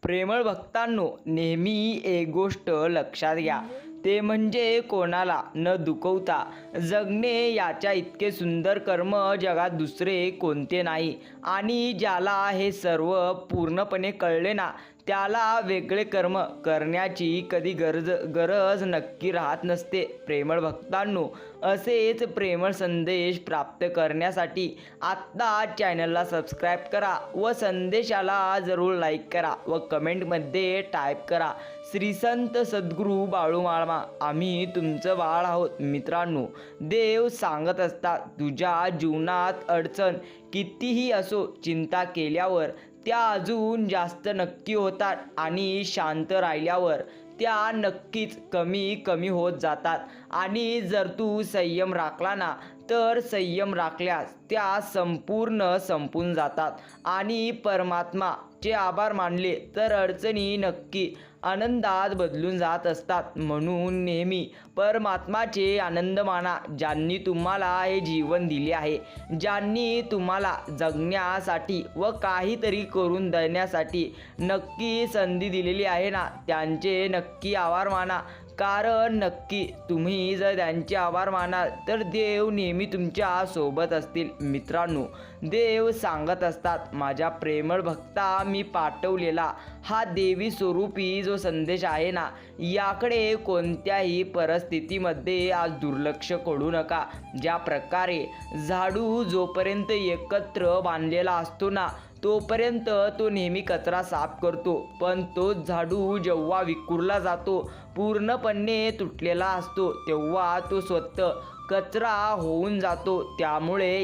प्रेमळ भक्तांनो, नेहमी एक गोष्ट लक्षात घ्या, ते म्हणजे कोणाला न दुखवता जगणे. याच्या इतके सुंदर कर्म जगात दुसरे कोणते नाही. आणि ज्याला हे सर्व पूर्णपणे कळले ना, त्याला वेगळे कर्म करण्याची कधी गरज नक्की राहत नसते. प्रेमळ भक्तांनो, असेच प्रेमळ संदेश प्राप्त करण्यासाठी आत्ता चॅनलला सबस्क्राईब करा व संदेशाला जरूर लाईक करा व कमेंटमध्ये टाईप करा, श्री संत सद्गुरू बाळूमामा, आम्ही तुमचं बाळ आहोत. मित्रांनो, देव सांगत असतात, तुझ्या जीवनात अडचण कितीही असो, चिंता केल्यावर त्या अजून जास्त नक्की होतात आणि शांत राहिल्यावर त्या नक्कीच कमी कमी होत जातात. आणि जर तू संयम राखला ना, तर संयम राखल्यास त्या संपूर्ण संपून जातात. आणि परमात्माचे आभार मानले तर अडचणी नक्की आनंदात बदलून जात असतात. म्हणून नेहमी परमात्माचे आनंद माना, ज्यांनी तुम्हाला हे जीवन दिले आहे, ज्यांनी तुम्हाला जगण्यासाठी व काहीतरी करून देण्यासाठी नक्की संधी दिलेली आहे ना, त्यांचे नक्की आभार माना. कारण नक्की तुम्ही जर त्यांचे आभार मानाल तर देव नेहमी तुमच्या सोबत असतील. मित्रांनो, देव सांगत असतात, माझ्या प्रेमळ भक्ता, मी पाठवलेला हा देवी स्वरूपी जो संदेश आहे ना, याकडे कोणत्याही परिस्थितीमध्ये आज दुर्लक्ष करू नका. ज्या प्रकारे झाडू जोपर्यंत एकत्र बांधलेला असतो ना, तोपर्यंत तो नेहमी कचरा साफ करतो, पण तोच झाडू जेव्हा विखुरला जातो, पूर्णपणे तुटलेला असतो, तेव्हा तो स्वतः कचरा होऊन जातो. त्यामुळे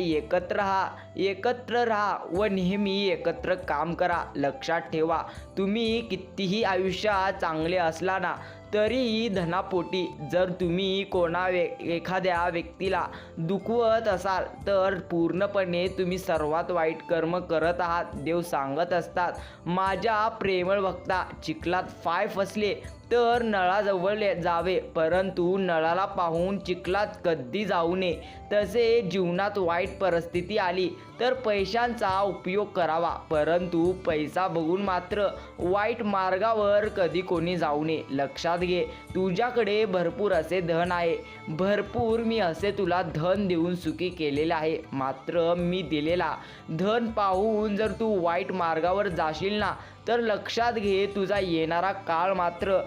एकत्र राहा व नेहमी एकत्र काम करा. लक्षात ठेवा, तुम्ही कितीही आयुष्यात चांगले असला ना, तरीही धनापोटी जर तुम्ही एखाद्या व्यक्तीला दुखवत असाल तर पूर्णपणे तुम्ही सर्वात वाईट कर्म करत आहात. देव सांगत असतात, माझ्या प्रेमळ भक्ता, चिखलात पाय फसले तर नळाजवळ जावे, परंतु नळाला पाहून चिखलात कधी जाऊ नये. तसे जीवनात वाईट परिस्थिती आली तर पैशांचा उपयोग करावा, परंतु पैसा बघून मात्र वाईट मार्गावर कधी कोणी जाऊ नये. लक्षात घे, तुझ्याकडे भरपूर असे धन आहे, भरपूर मी असे तुला धन देऊन सुखी केलेले आहे. मात्र मी दिलेला धन पाहून जर तू वाईट मार्गावर जाशील ना, तर लक्षात घे, तुझा येणारा काळ मात्र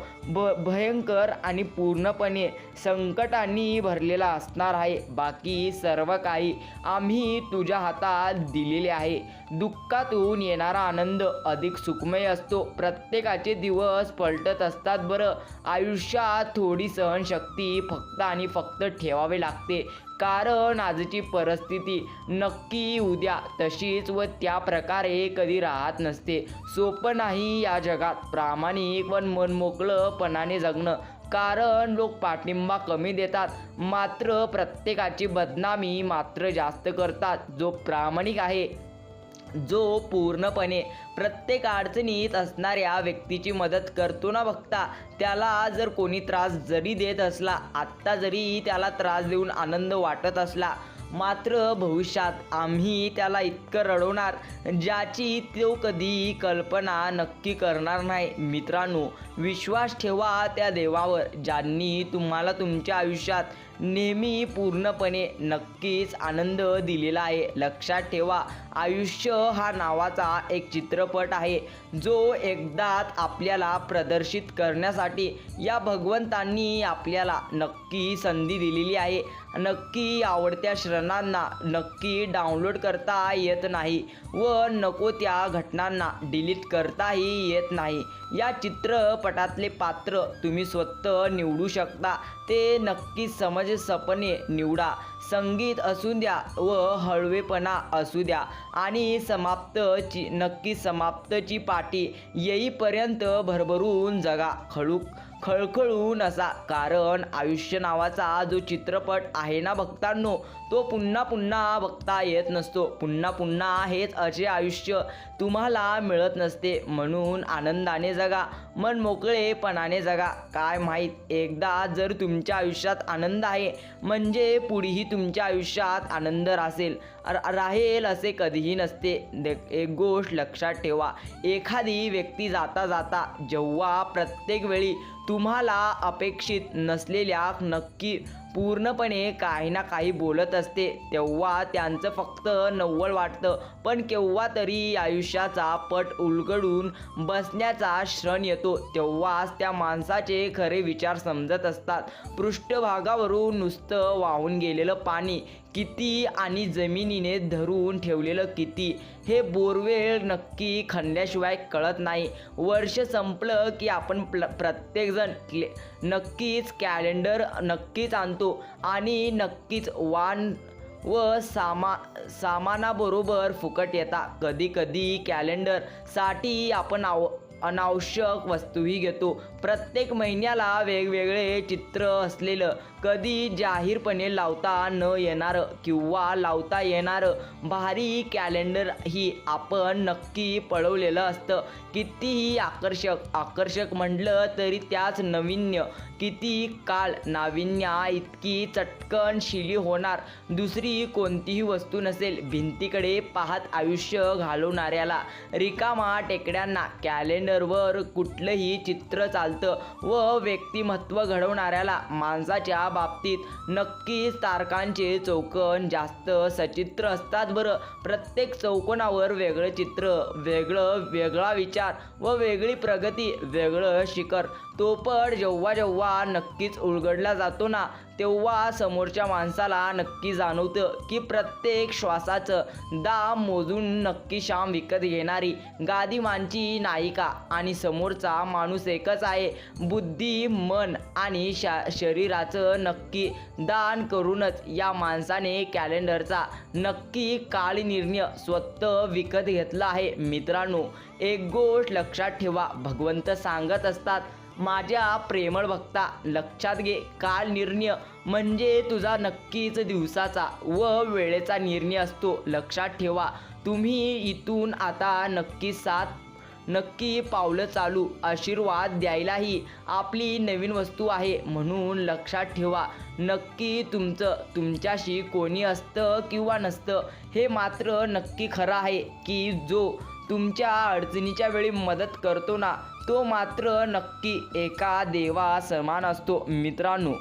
भयंकर आणि पूर्णपणे संकटांनी भरलेला असणार आहे. बाकी सर्व काही आम्ही तुझ्या हातात दिलेले आहे. दुःखातून येणारा आनंद अधिक सुखमय असतो. प्रत्येकाचे दिवस पलटत असतात बरं. आयुष्यात थोडी सहनशक्ती फक्त आणि फक्त ठेवावे लागते, कारण आजची परिस्थिती नक्की उद्या तशीच व त्या प्रकारे कधी राहत नसते. सोपं नाही या जगात प्रामाणिक व मनमोकळपणाने जगणं, कारण लोक पाठिंबा कमी देतात, मात्र प्रत्येकाची बदनामी मात्र जास्त करतात. जो प्रामाणिक आहे, जो पूर्णपणे प्रत्येक अडचणीत असणाऱ्या व्यक्तीची मदत करतो ना बघता, त्याला जर कोणी त्रास जरी देत असला, आत्ता जरी त्याला त्रास देऊन आनंद वाटत असला, मात्र भविष्यात आम्ही त्याला इतकं रडवणार ज्याची तो कधी कल्पना नक्की करणार नाही. मित्रांनो, विश्वास ठेवा त्या देवावर, ज्यांनी तुम्हाला तुमच्या आयुष्यात नेहमी पूर्णपणे नक्कीच आनंद दिलेला आहे. लक्षात ठेवा, आयुष्य हा नावाचा एक चित्रपट आहे, जो एकदाच आपल्याला प्रदर्शित करण्यासाठी या भगवंतांनी आपल्याला नक्की संधी दिलेली आहे. नक्की आवडत्या क्षणांना नक्की डाउनलोड करता येत नाही व नको त्या घटनांना डिलीट करताही येत नाही. या चित्रपटातले पात्र तुम्ही स्वतः निवडू शकता, ते नक्की समंजसपणे निवडा. संगीत असू द्या व हळवेपणा असू द्या, आणि नक्की समाप्तची पाठी येईपर्यंत भरभरून जगा, खळखळून असा. कारण आयुष्य नावाचा जो चित्रपट आहे ना भक्तांनो, तो पुन्हा पुन्हा बघता येत नसतो. पुन्हा पुन्हा हेच असे आयुष्य तुम्हाला मिळत नसते. म्हणून आनंदाने जगा, मन मोकळेपणाने जगा. काय माहीत, एकदा जर तुमच्या आयुष्यात आनंद आहे म्हणजे पुढेही तुमच्या आयुष्यात आनंद राहील असे कधीही नसते. एक गोष्ट लक्षात ठेवा, एखादी व्यक्ती जाता जाता जेव्हा प्रत्येक वेळी तुम्हाला अपेक्षित नसलेल्या नक्की पूर्णपणे काही ना काही बोलत असते, तेव्हा त्यांचं फक्त नव्वळ वाटतं. पण केव्हा तरी आयुष्याचा पट उलगडून बसण्याचा क्षण येतो, तेव्हाच त्या माणसाचे खरे विचार समजत असतात. पृष्ठभागावरून नुसतं वाहून गेलेलं पाणी किती आणि जमिनीने धरून ठेवलेलं किती, हे बोरवेल नक्की खणल्याशिवाय कळत नाही. वर्ष संपलं की आपण प्रत्येकजण नक्कीच कॅलेंडर नक्कीच आणतो आणि नक्कीच वाण व सामानाबरोबर फुकट येतात. कधी कधी कॅलेंडरसाठी आपण अनावश्यक वस्तूही घेतो. प्रत्येक महिन्याला वेगवेगळे चित्र असलेलं, कधी जाहीरपणे लावता न येणारं किंवा लावता येणारं भारी कॅलेंडर ही आपण नक्की पळवलेलं असतं. कितीही आकर्षक म्हटलं तरी त्याच नाविन्य किती काळ नाविन्या इतकी चटकन शिली होणार दुसरी कोणतीही वस्तू नसेल. भिंतीकडे पाहत आयुष्य घालवणाऱ्याला, रिकामा टेकड्यांना कॅलेंडरवर कुठलंही चित्र चालतं व व्यक्तिमत्व घडवणाऱ्याला माणसाच्या बाबतीत नक्कीच तारकांचे चौकोन जास्त सचित्र असतात. बरं, प्रत्येक चौकोनावर वेगळं चित्र, वेगळा विचार व वेगळी प्रगती, वेगळं शिखर. तो पट जेव्हा नक्कीच उलगडला जातो ना, तेव्हा समोरच्या माणसाला नक्की जाणवतं की प्रत्येक श्वासाचं दाम मोजून नक्की शाम विकत घेणारी गादीमानची नायिका आणि समोरचा माणूस एकच आहे. बुद्धी, मन आणि शरीराचं नक्की दान करूनच या माणसाने कॅलेंडरचा नक्की काळनिर्णय स्वतः विकत घेतला आहे. मित्रांनो, एक गोष्ट लक्षात ठेवा, भगवंत सांगत असतात, माझ्या प्रेमळ भक्ता, लक्षात घे, काल निर्णय म्हणजे तुझा नक्कीच दिवसाचा व वेळेचा निर्णय असतो. लक्षात ठेवा, तुम्ही इथून आता नक्की पावलं चालू. आशीर्वाद द्यायलाही आपली नवीन वस्तू आहे. म्हणून लक्षात ठेवा, नक्की तुमच्याशी कोणी असतं किंवा नसतं, हे मात्र नक्की खरं आहे की जो तुमच्या अडचणीच्या वेळी मदत करतो ना, तो मात्र नक्की एका देवा समान असतो. मित्रांनो,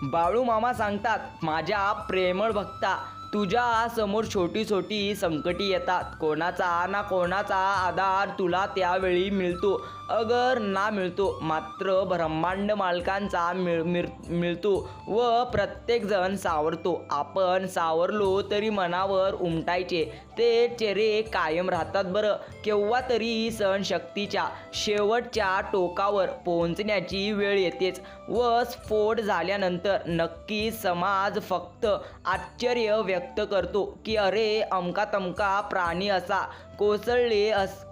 बाळूमामा सांगतात, माझ्या प्रेमळ भक्ता, तुझ्या समोर छोटी छोटी संकटी येतात. कोणाचा ना कोणाचा आधार तुला त्यावेळी मिळतो, अगर ना मिळतो मात्र ब्रह्मांड मालकांचा मिळतो व प्रत्येकजण सावरतो. आपण सावरलो तरी मनावर उमटायचे ते चेहरे कायम राहतात. बरं, केव्हा तरी सहनशक्तीच्या शेवटच्या टोकावर पोहोचण्याची वेळ येतेच व स्फोट झाल्यानंतर नक्की समाज फक्त आश्चर्य व्यक्त करतो की अरे, अमका तमका प्राणी असा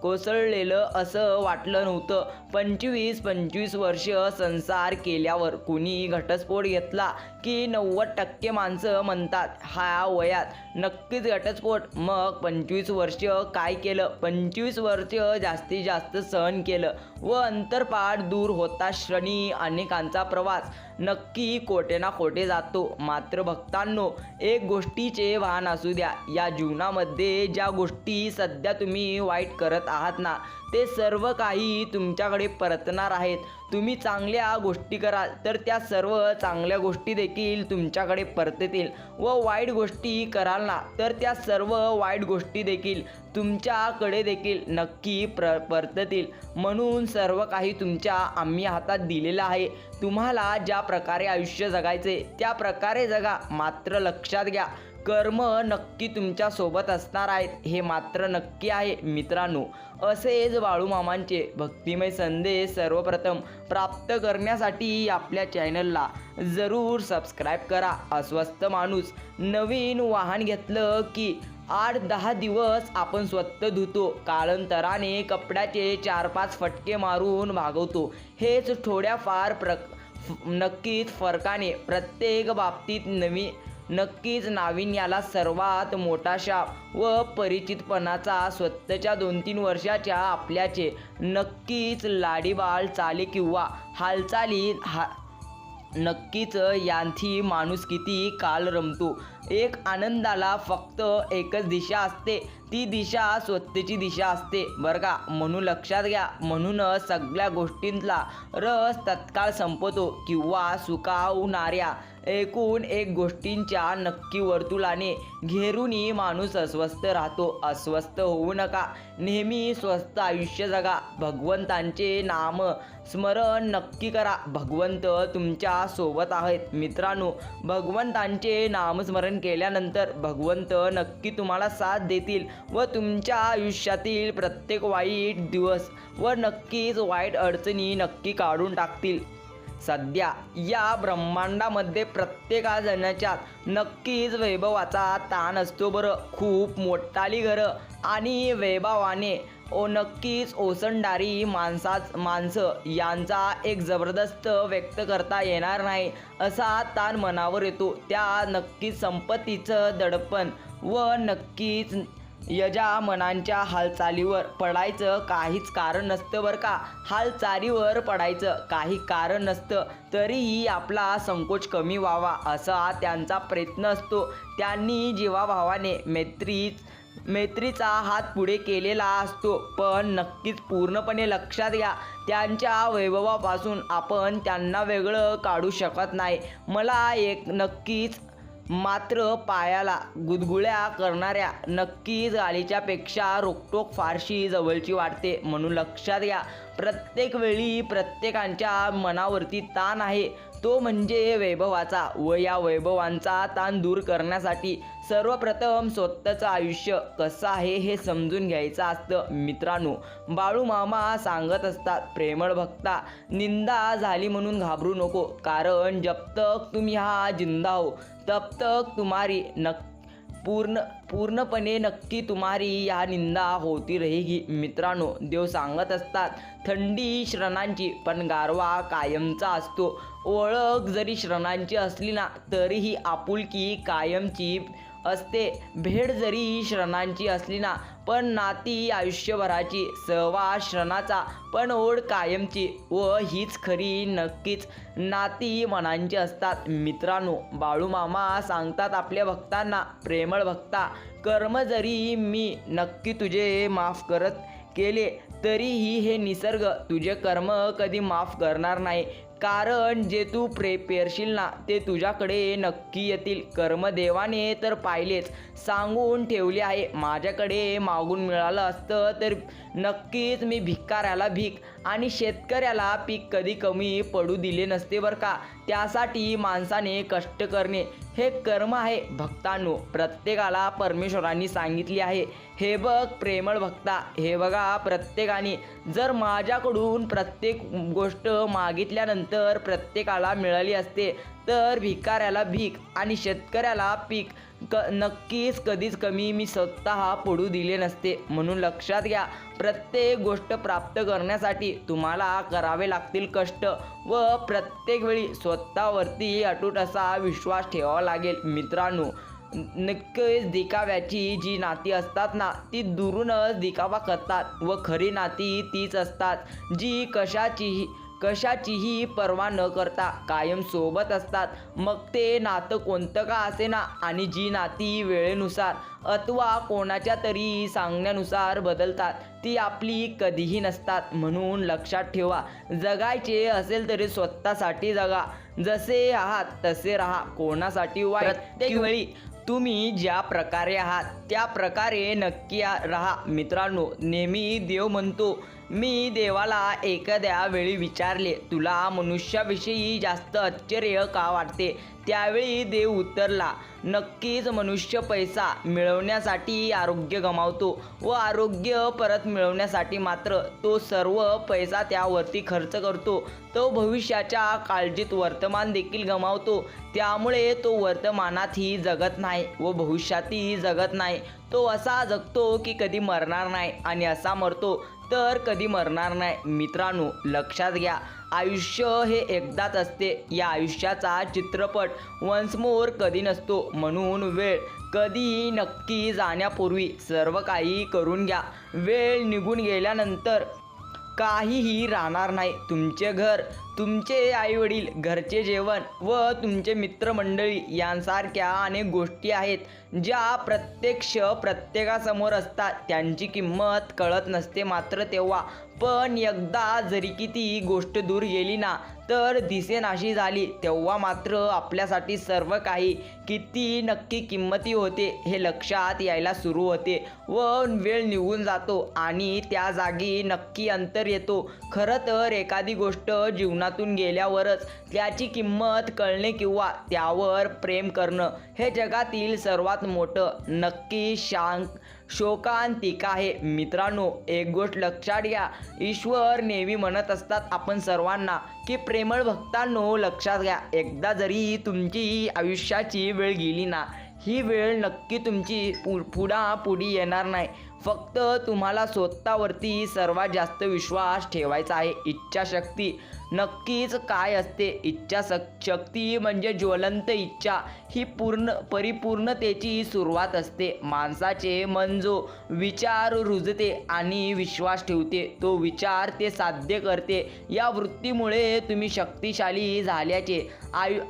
कोसळलेलं असं वाटलं नव्हतं. 25 वर्ष संसार केल्यावर कुणी घटस्फोट घेतला की 90% माणसं म्हणतात ह्या वयात नक्कीच घटस्फोट. मग 25 वर्ष काय केलं? 25 वर्ष जास्तीत जास्त सहन केलं व अंतरपाठ दूर होता क्षणी अनेकांचा प्रवास नक्की कोठे ना कोठे जातो. मात्र भक्तांनो, एक गोष्टीचे भान असू द्या, या जीवनामध्ये ज्या गोष्टी सध्या तुम्ही वाईट करत आहात ना, ते सर्व काही तुमच्याकडे परतणार आहेत. तुम्ही चांगल्या गोष्टी कराल तर त्या सर्व चांगल्या गोष्टी देखील तुमच्याकडे परततील व वाईट गोष्टी कराल ना, तर त्या सर्व वाईट गोष्टी देखील तुमच्याकडे देखील नक्की परततील. म्हणून सर्व काही तुमच्या आम्ही हातात दिलेलं आहे. तुम्हाला ज्या प्रकारे आयुष्य जगायचे त्या प्रकारे जगा. मात्र लक्षात घ्या, कर्म नक्की तुमच्या सोबत असणार आहेत, हे मात्र नक्की आहे. मित्रांनो, असेच बाळूमामांचे भक्तिमय संदेश सर्वप्रथम प्राप्त करण्यासाठी आपल्या चॅनलला जरूर सबस्क्राईब करा. अस्वस्थ माणूस नवीन वाहन घेतलं की 8-10 दिवस आपण स्वतः धुतो, कालांतराने कपड्याचे 4-5 फटके मारून भागवतो. हेच थोड्याफार नक्कीच फरकाने प्रत्येक बाबतीत नक्कीच नाविन्याला सर्वात मोठा शाप व परिचितपणाचा स्वतःच्या 2-3 वर्षाच्या आपल्याचे नक्कीच लाडीबाळ चाली किंवा नक्कीच यांची माणूस किती काल रमतो. एक आनंदाला फक्त एकच दिशा असते, ती दिशा स्वतःची दिशा असते बरं का. म्हणून लक्षात घ्या. म्हणूनच सगळ्या गोष्टींतला रस तत्काळ संपतो किंवा सुकावणाऱ्या एकूण एक गोष्टींच्या नक्की वर्तुळाने घेरूनही माणूस अस्वस्थ राहतो. अस्वस्थ होऊ नका. नेहमी स्वस्थ आयुष्य जगा. भगवंतांचे नाम स्मरण नक्की करा. भगवंत तुमच्या सोबत आहेत मित्रांनो. भगवंतांचे नामस्मरण केल्यानंतर भगवंत नक्की तुम्हाला साथ देतील व तुमच्या आयुष्यातील प्रत्येक वाईट दिवस व नक्कीच वाईट अडचणी नक्की काढून टाकतील. सध्या या ब्रह्मांडामध्ये प्रत्येकाजणाच्यात नक्कीच वैभवाचा ताण असतो बरं. खूप मोठाली घरं आणि वैभवाने नक्कीच ओसंडणारी माणसं यांचा एक जबरदस्त व्यक्त करता येणार नाही असा ताण मनावर येतो. त्या नक्कीच संपत्तीचं दडपण व नक्कीच यजमानांच्या हालचालीवर पडायचं काहीच कारण नसतं बरं का. हालचालीवर पडायचं काही कारण नसतं तरीही आपला संकोच कमी व्हावा असा त्यांचा प्रयत्न असतो. त्यांनी जीवाभावाने मैत्रीचा हात पुढे केलेला असतो. पण नक्कीच पूर्णपणे लक्षात घ्या, त्यांच्या वैभवापासून आपण त्यांना वेगळं काढू शकत नाही. मला एक नक्कीच मात्र पायाला गुदगुळ्या करणाऱ्या नक्कीच गालीच्या पेक्षा रोकटोक फारशी जवळची वाटते. म्हणून लक्षात घ्या, प्रत्येक वेळी प्रत्येकाच्या मनावरती ताण आहे, तो म्हणजे वैभवाचा. व या वैभवांचा ताण दूर करण्यासाठी सर्वप्रथम स्वतःचं आयुष्य कसं आहे हे समजून घ्यायचं असतं मित्रांनो. बाळूमामा सांगत असतात, प्रेमळ भक्ता, निंदा झाली म्हणून घाबरू नको, कारण जब तक तुम यहाँ जिंदा हो तब तक तुम्हारी पूर्णपणे नक्की तुम्हारी या निंदा होती रहेगी. मित्रांनो, देव सांगत असतात, थंडी श्रणांची पण गारवा कायमचा असतो. ओळख जरी श्रणांची असली ना तरीही आपुलकी कायमची असते. भेट जरी श्रणांची असली ना पण नाती आयुष्यभराची. सहवास श्रणाचा पण ओढ कायमची. व हीच खरी नक्कीच नाती मनांची असतात. मित्रांनो, बाळूमामा सांगतात आपल्या भक्तांना, प्रेमळ भक्ता, कर्म जरी मी नक्की तुझे माफ करत केले तरीही हे निसर्ग तुझे कर्म कधी माफ करणार नाही. कारण जे तू पेरशील ना ते तुझ्याकडे नक्की येतील. कर्मदेवाने तर पाहिलेच सांगून ठेवले आहे, माझ्याकडे मागून मिळालं असतं तर नक्कीच मी भिकाऱ्याला भीक आणि शेतकऱ्याला पीक कधी कमी पडू दिले नसते बरं का. त्यासाठी माणसाने कष्ट करणे हे कर्म आहे. भक्तांनो, प्रत्येकाला परमेश्वरांनी सांगितले आहे, हे बघ प्रेमळ भक्ता, हे बघा प्रत्येकाने जर माझ्याकडून प्रत्येक गोष्ट मागितल्यानंतर प्रत्येकाला मिळाली असते तर भिकाऱ्याला भीक आणि शेतकऱ्याला पीक नक्कीच कधीच कमी मी स्वतः पडू दिले नसते. म्हणून लक्षात घ्या, प्रत्येक गोष्ट प्राप्त करण्यासाठी तुम्हाला करावे लागतील कष्ट व प्रत्येक वेळी स्वतःवरती अटूट असा विश्वास ठेवावा लागेल. मित्रांनो, नक्कीच दिखाव्याची जी नाती असतात ना ती दुरूनच दिखावा करतात व खरी नाती तीच असतात जी कशाचीही पर्वा न करता कायम सोबत असतात. मग ते नातं कोणतं का असेना. आणि जी नाती वेळेनुसार अथवा कोणाच्या तरी सांगण्यानुसार बदलतात ती आपली कधीही नसतात. म्हणून लक्षात ठेवा, जगायचे असेल तरी स्वतःसाठी जगा. जसे आहात तसे राहा, कोणासाठी वाईट. प्रत्येक वेळी तुम्ही ज्या प्रकारे आहात त्या प्रकारे नक्की राहा. मित्रांनो, नेहमी देव म्हणतो, मी देवाला एखाद्या वेळी विचारले, तुला मनुष्याविषयी जास्त आश्चर्य का वाटते? त्यावेळी देव उत्तरला, नक्कीच मनुष्य पैसा मिळवण्यासाठी आरोग्य गमावतो व आरोग्य परत मिळवण्यासाठी मात्र तो सर्व पैसा त्यावरती खर्च करतो. तो भविष्याच्या काळजीत वर्तमान देखील गमावतो. त्यामुळे तो वर्तमानातही जगत नाही व भविष्यातही जगत नाही. तो असा जगतो की कधी मरणार नाही आणि असा मरतो तर कधी मरणार नाही. मित्रांनो, लक्षात घ्या, आयुष्य हे एकदाच असते. या आयुष्याचा चित्रपट वन्स मोर कधी नसतो. म्हणून वेळ कधी नक्की जाण्यापूर्वी सर्व काही करून घ्या. वेळ निघून गेल्यानंतर काहीही राहणार नाही. तुमचे घर, तुमचे आईवडील, घरचे जेवण व तुमचे मित्रमंडळी यांसारख्या अनेक गोष्टी आहेत ज्या प्रत्यक्ष प्रत्येकासमोर असतात. त्यांची किंमत कळत नसते मात्र तेव्हा, पण एकदा जरी किती गोष्ट दूर गेली ना तर दिसेनाशी झाली तेव्हा मात्र आपल्यासाठी सर्व काही किती नक्की किंमती होते हे लक्षात यायला सुरू होते व वेळ निघून जातो आणि त्या जागी नक्की अंतर येतो. खरं तर एखादी गोष्ट जीवनातून गेल्यावरच त्याची किंमत कळणे किंवा त्यावर प्रेम करणं हे जगातील सर्वात मोठं नक्की शोकांतिक आहे. मित्रांनो, एक गोष्ट लक्षात घ्या, ईश्वर नेहमी म्हणत असतात आपण सर्वांना की प्रेमळ भक्तांनो लक्षात घ्या, एकदा जरी तुमची आयुष्याची वेळ गेली ना, ही वेळ नक्की तुमची पुढी येणार नाही. फक्त तुम्हाला स्वतःवरती सर्वात जास्त विश्वास ठेवायचा आहे. इच्छाशक्ती नक्कीच काय असते? इच्छाशक्ती म्हणजे ज्वलंत इच्छा ही परिपूर्णतेची सुरुवात असते. माणसाचे मन जो विचार रुजते आणि विश्वास ठेवते, तो विचार ते साध्य करते. या वृत्तीमुळे तुम्ही शक्तिशाली झाल्याचे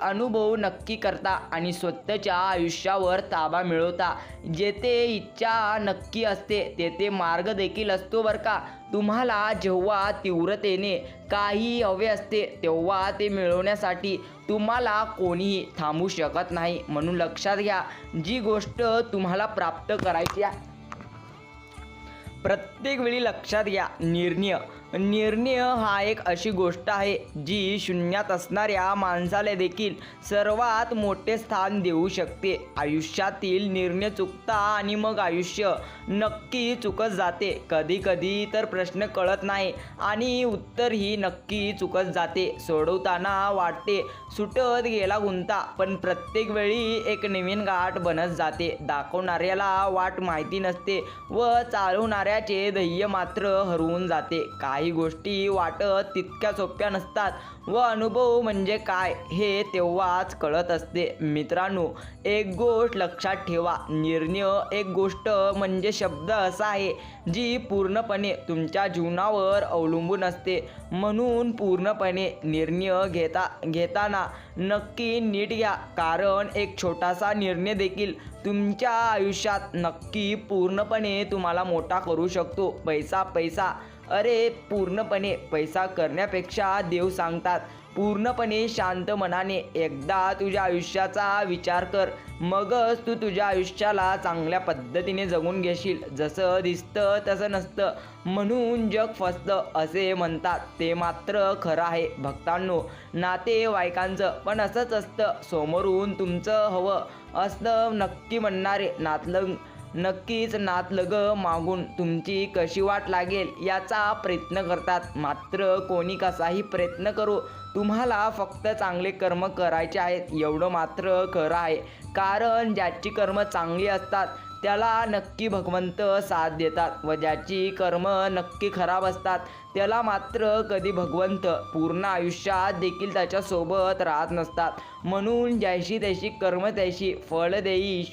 अनुभव नक्की करता आणि स्वतःच्या आयुष्यावर ताबा मिळवता. जेथे इच्छा नक्की असते तेथे मार्ग देखील असतो बरं का. तुम्हाला जेव्हा तीव्रतेने काही हवे असते तेव्हा ते मिळवण्यासाठी तुम्हाला कोणीही थांबवू शकत नाही. म्हणून लक्षात घ्या, जी गोष्ट तुम्हाला प्राप्त करायची आहे प्रत्येक वेळी लक्षात घ्या, निर्णय हा एक अशी गोष्ट आहे जी शून्यात असणाऱ्या माणसाला देखील सर्वात मोठे स्थान देऊ शकते. आयुष्यातील निर्णय चुकता आणि मग आयुष्य नक्की चुकत जाते. कधी कधी तर प्रश्न कळत नाही आणि उत्तरही नक्की चुकत जाते. सोडवताना वाटते सुटत गेला गुंता, पण प्रत्येक वेळी एक नवीन गाठ बनत जाते. दाखवणाऱ्याला वाट माहिती नसते व चालवणाऱ्याचे ध्येय मात्र हरवून जाते. काही गोष्टी वाटत तितक्या सोप्या नसतात व अनुभव म्हणजे काय हे तेव्हाच कळत असते. मित्रांनो, एक गोष्ट लक्षात ठेवा, निर्णय एक गोष्ट म्हणजे शब्द असा आहे जी पूर्णपणे तुमच्या जीवनावर अवलंबून असते. म्हणून पूर्णपणे निर्णय घेताना नक्की नीट घ्या, कारण एक छोटासा निर्णय देखील तुमच्या आयुष्यात नक्की पूर्णपणे तुम्हाला मोठा करू शकतो. पैसा अरे पूर्णपणे पैसा करण्यापेक्षा देव सांगतात पूर्णपणे शांत मनाने एकदा तुझ्या आयुष्याचा विचार कर, मगच तू तुझ्या आयुष्याला चांगल्या पद्धतीने जगून घेशील. जसं दिसतं तसं नसतं म्हणून जग फसतं असे म्हणतात, ते मात्र खरं आहे. भक्तांनो, नातेवाईकांचं पण असंच असतं. समोरून तुमचं हवं असतं नक्की म्हणणारे नक्कीच नातलग मागून तुमची कशी वाट लागेल याचा प्रयत्न करतात. मात्र कोणी कसाही प्रयत्न करो, तुम्हाला फक्त चांगले कर्म करायचे आहेत एवढं मात्र खरं आहे. कारण ज्याची कर्म चांगली असतात त्याला नक्की भगवंत साथ देतात व ज्याची कर्म नक्की खराब असतात त्याला मात्र कधी भगवंत पूर्ण आयुष्यात देखील त्याच्यासोबत राहत नसतात. म्हणून जैशी तैशी कर्म तैशी फळ देई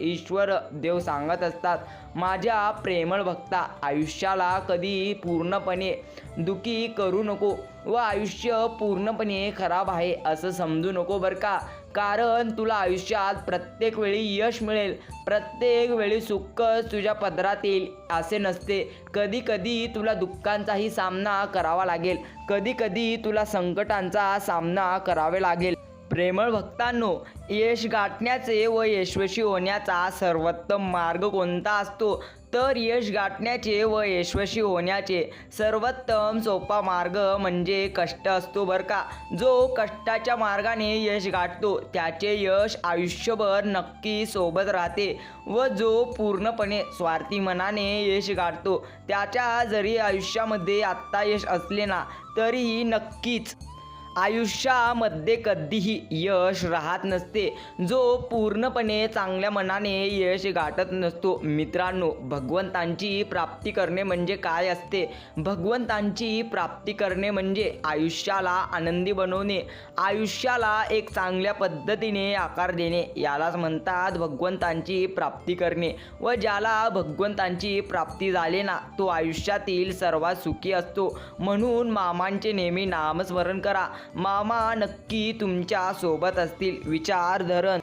ईश्वर देव सांगत असतात. माझ्या प्रेमळ भक्ता, आयुष्याला कधी पूर्णपणे दुखी करू नको व आयुष्य पूर्णपणे खराब आहे असं समजू नको बरं का. कारण तुला आयुष्यात प्रत्येक वेळी यश मिळेल, प्रत्येक वेळी सुख तुझ्या पदरात येईल असे नसते. कधी कधी तुला दुःखांचाही सामना करावा लागेल, कधी कधी तुला संकटांचा सामना करावे लागेल. प्रेमळ भक्तांनो, यश गाठण्याचे व यशस्वी होण्याचा सर्वोत्तम मार्ग कोणता असतो? तर यश गाठण्याचे व यशस्वी होण्याचे सर्वोत्तम सोपा मार्ग म्हणजे कष्ट असतो बरं का. जो कष्टाच्या मार्गाने यश गाठतो त्याचे यश आयुष्यभर नक्की सोबत राहते व जो पूर्णपणे स्वार्थी मनाने यश गाठतो त्याच्या जरी आयुष्यामध्ये आत्ता यश असले ना तरीही नक्कीच आयुष्यामध्ये कधीही यश राहत नसते जो पूर्णपणे चांगल्या मनाने यश गाठत नसतो. मित्रांनो, भगवंतांची प्राप्ती करणे म्हणजे काय असते? भगवंतांची प्राप्ती करणे म्हणजे आयुष्याला आनंदी बनवणे, आयुष्याला एक चांगल्या पद्धतीने आकार देणे, यालाच म्हणतात भगवंतांची प्राप्ती करणे. व ज्याला भगवंतांची प्राप्ती झाली ना, तो आयुष्यातील सर्वात सुखी असतो. म्हणून मामांचे नेहमी नामस्मरण करा. मामा नक्की तुमच्या सोबत असतील. विचारधरण.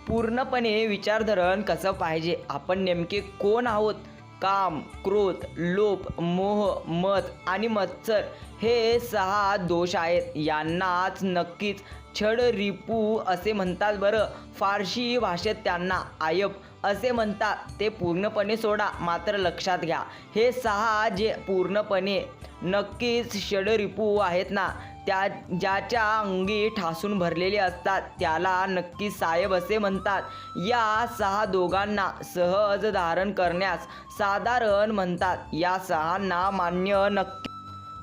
पूर्णपणे विचारधरण कसं पाहिजे? आपण नेमके कोण आहोत? काम, क्रोध, लोभ, मोह, मद आणि मत्सर हे 6 दोष आहेत. यांनाच नक्कीच छळ-रिपू असे म्हणतात बरं. फारशी भाषेत त्यांना आयब असे म्हणतात. ते पूर्णपणे सोडा. मात्र लक्षात घ्या, हे 6 जे पूर्णपणे नक्कीच षडरिपू आहेत ना, ज्याच्या अंगी ठासून भरलेले असतात त्याला नक्की साहेब असे म्हणतात. या 6 दोघांना सहज धारण करण्यास साधारण म्हणतात. या 6 मान्य नक्की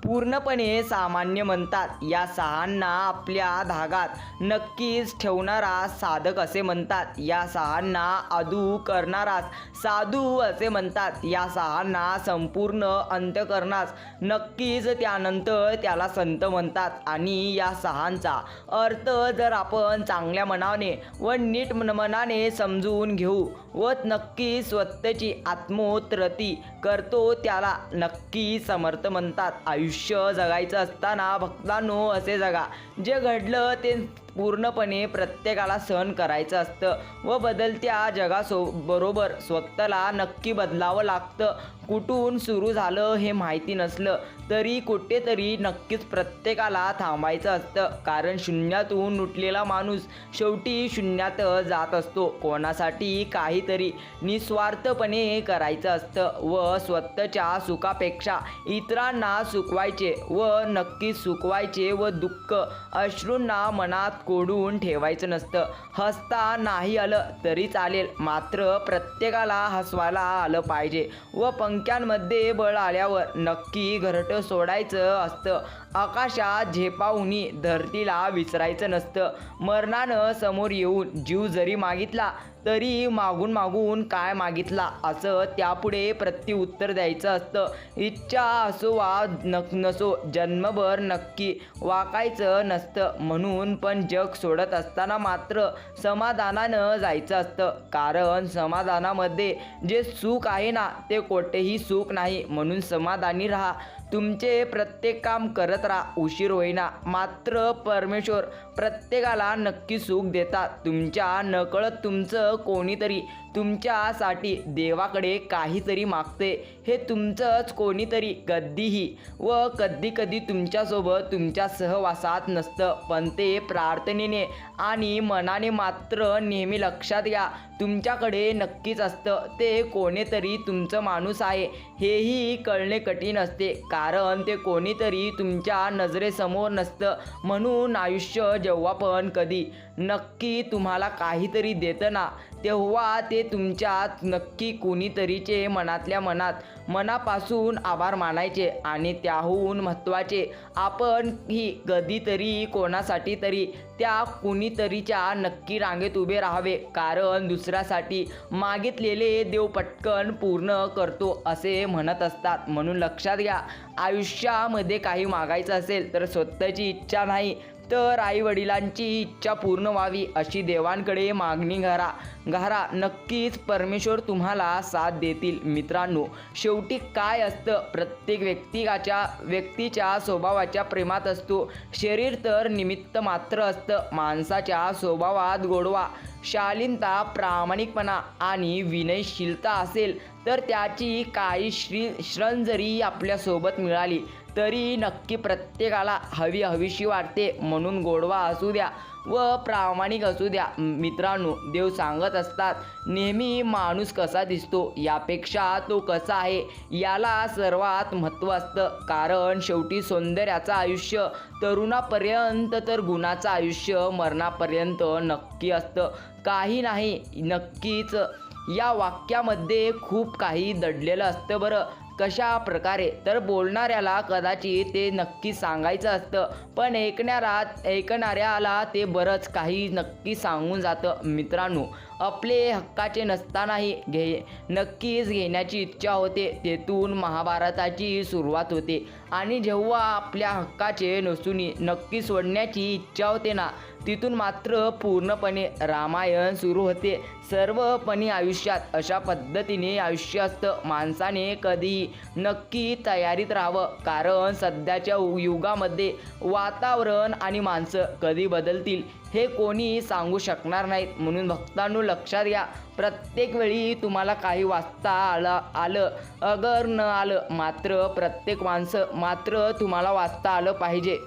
पूर्णपणे सामान्य म्हणतात. या 6 आपल्या धागात नक्कीच ठेवणारा साधक असे म्हणतात. या 6 अदू करणारास साधू असे म्हणतात. या 6 संपूर्ण अंतःकरणास नक्कीच त्यानंतर त्याला संत म्हणतात. आणि या 6चा अर्थ जर आपण चांगल्या मनाने व नीट मनाने समजून घेऊ व नक्की स्वतःची आत्मोन्नती करतो त्याला नक्की समर्थ म्हणतात. आयुष्य जगायचं असताना भक्तांनो असे जगा. जे घडलं ते पूर्णपणे प्रत्येकाला सहन करायचं असतं व बदलत्या जगाबरोबर स्वतःला नक्की बदलावं लागतं. कुठून सुरू झालं हे माहिती नसलं तरी कुठेतरी नक्कीच प्रत्येकाला थांबायचं असतं. कारण शून्यातून उठलेला माणूस शेवटी शून्यात जात असतो. कोणासाठी काहीतरी निस्वार्थपणे करायचं असतं व स्वतःच्या सुखापेक्षा इतरांना सुखवायचे व नक्की सुखवायचे व दुःख अश्रूंना मनात कोडून ठेवायचं नसतं. हसता नाही आलं तरी चालेल, मात्र प्रत्येकाला हसवायला आलं पाहिजे व पंख्यांमध्ये बळ आल्यावर नक्की घरटं सोडायचं असतं. आकाशात झेपावूनी धरतीला विसरायचं नसतं. मरणानं समोर येऊन जीव जरी मागितला तरी मागून मागून काय मागितला असं त्यापुढे प्रत्युत्तर द्यायचं असतं. इच्छा असो वा नसो जन्मभर नक्की वाकायचं नसतं. म्हणून पण जग सोडत असताना मात्र समाधानानं जायचं असतं. कारण समाधानामध्ये जे सुख आहे ना, ते कोठेही सुख नाही. म्हणून समाधानी राहा. तुमचे प्रत्येक काम करत राहा. उशीर होईना, मात्र परमेश्वर प्रत्येकाला नक्की सुख देतात. तुमच्या नकळत तुमचं कोणीतरी तुमच्यासाठी देवाकडे काहीतरी मागते. हे तुमचंच कोणीतरी कधीही व कधी तुमच्यासोबत तुमच्या सहवासात नसतं, पण ते प्रार्थनेने आणि मनाने मात्र नेहमी लक्षात घ्या तुमच्याकडे नक्कीच असतं. ते कोणीतरी तुमचं माणूस आहे हेही कळणे कठीण असते, कारण ते कोणीतरी तुमच्या नजरेसमोर नसतं. म्हणून आयुष्य जेव्हा पण कधी नक्की तुम्हाला काहीतरी देतं ना, तेव्हा ते तुमच्यात नक्की कुणीतरीचे मनातल्या मनापासून आभार मानायचे. आणि त्याहून महत्त्वाचे, आपण ही कधीतरी कोणासाठी तरी त्या कुणीतरीच्या नक्की रांगेत उभे राहावे. कारण दुसऱ्यासाठी मागितलेले देव पटकन पूर्ण करतो असे म्हणत असतात. म्हणून लक्षात घ्या, आयुष्यामध्ये काही मागायचं असेल तर स्वतःची इच्छा नाही तर आईवडिलांची इच्छा पूर्ण व्हावी अशी देवांकडे मागणी घारा. नक्कीच परमेश्वर तुम्हाला साथ देतील. मित्रांनो, शेवटी काय असतं, प्रत्येक व्यक्तीच्या स्वभावाच्या प्रेमात असतो. शरीर तर निमित्त मात्र असतं. माणसाच्या स्वभावात गोडवा, शालीनता, प्रामाणिकपणा आणि विनयशीलता असेल तर त्याची काही श्रण जरी आपल्यासोबत मिळाली तरी नक्की प्रत्येकाला हवीशी वाटते. म्हणून गोडवा असू द्या व प्रामाणिक असू द्या. मित्रांनो, देव सांगत असतात, नेहमी माणूस कसा दिसतो यापेक्षा तो कसा आहे याला सर्वात महत्त्व असतं. कारण शेवटी सौंदर्याचं आयुष्य तरुणापर्यंत तर गुणाचं आयुष्य मरणापर्यंत नक्की असतं. काही नाही, नक्कीच या वाक्यामध्ये खूप काही दडलेलं असतं बरं. कशा प्रकारे? तर बोलणाऱ्याला कदाचित ते नक्की सांगायचं असतं, पण ऐकणाऱ्याला ते बरंच काही नक्की सांगून जातं. मित्रांनो, आपले हक्काचे नसतानाही नक्कीच घेण्याची इच्छा होते. तेथून महाभारताची सुरुवात होते आणि जेव्हा आपल्या हक्काचे नसूनही नक्की सोडण्याची इच्छा होते ना, तिथून मात्र पूर्णपणे रामायण सुरू होते. सर्वपणी आयुष्यात अशा पद्धतीने आयुष्य असतं. माणसाने कधीही नक्की तयारीत राहावं, कारण सध्याच्या युगामध्ये वातावरण आणि माणसं कधी बदलतील हे कोणी सांगू शकणार नाहीत. म्हणून भक्तांनो, लक्षात घ्या, प्रत्येक वेळी तुम्हाला काही वाचता आलं अगर न आलं, मात्र प्रत्येक माणसं मात्र तुम्हाला वाचता आलं पाहिजे.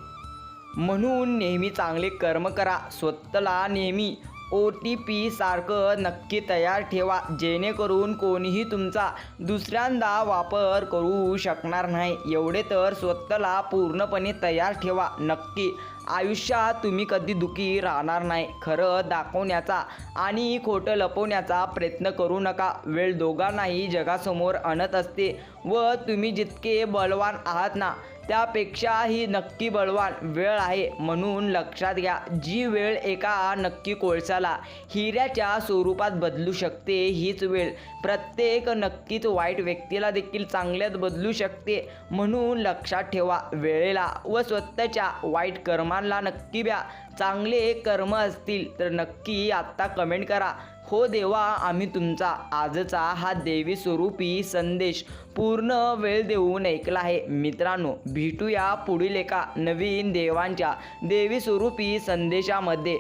म्हणून नेहमी चांगले कर्म करा. स्वतःला नेहमी OTP सारखं नक्की तयार ठेवा, जेणेकरून कोणीही तुमचा दुसऱ्यांदा वापर करू शकणार नाही. एवढे तर स्वतःला पूर्णपणे तयार ठेवा. नक्की आयुष्यात तुम्ही कधी दुःखी राहणार नाही. खरं दाखवण्याचा आणि खोटं लपवण्याचा प्रयत्न करू नका. वेळ दोघांनाही जगासमोर आणत असते व तुम्ही जितके बलवान आहात ना, त्यापेक्षाही नक्की बलवान वेळ आहे. म्हणून लक्षात घ्या, जी वेळ एका नक्की कोळशाला हिऱ्याच्या स्वरूपात बदलू शकते, हीच वेळ प्रत्येक नक्कीच वाईट व्यक्तीला देखील चांगल्यात बदलू शकते. म्हणून लक्षात ठेवा, वेळेला व स्वतःच्या वाईट कर्मांना नक्की द्या. चांगले कर्म असतील तर नक्की आत्ता कमेंट करा, हो देवा, आम्ही तुमचा आजचा हा देवी स्वरूपी संदेश पूर्ण वेळ देऊन ऐकला आहे. मित्रांनो, भेटूया पुढील एका नवीन देवांच्या देवी स्वरूपी संदेशामध्ये.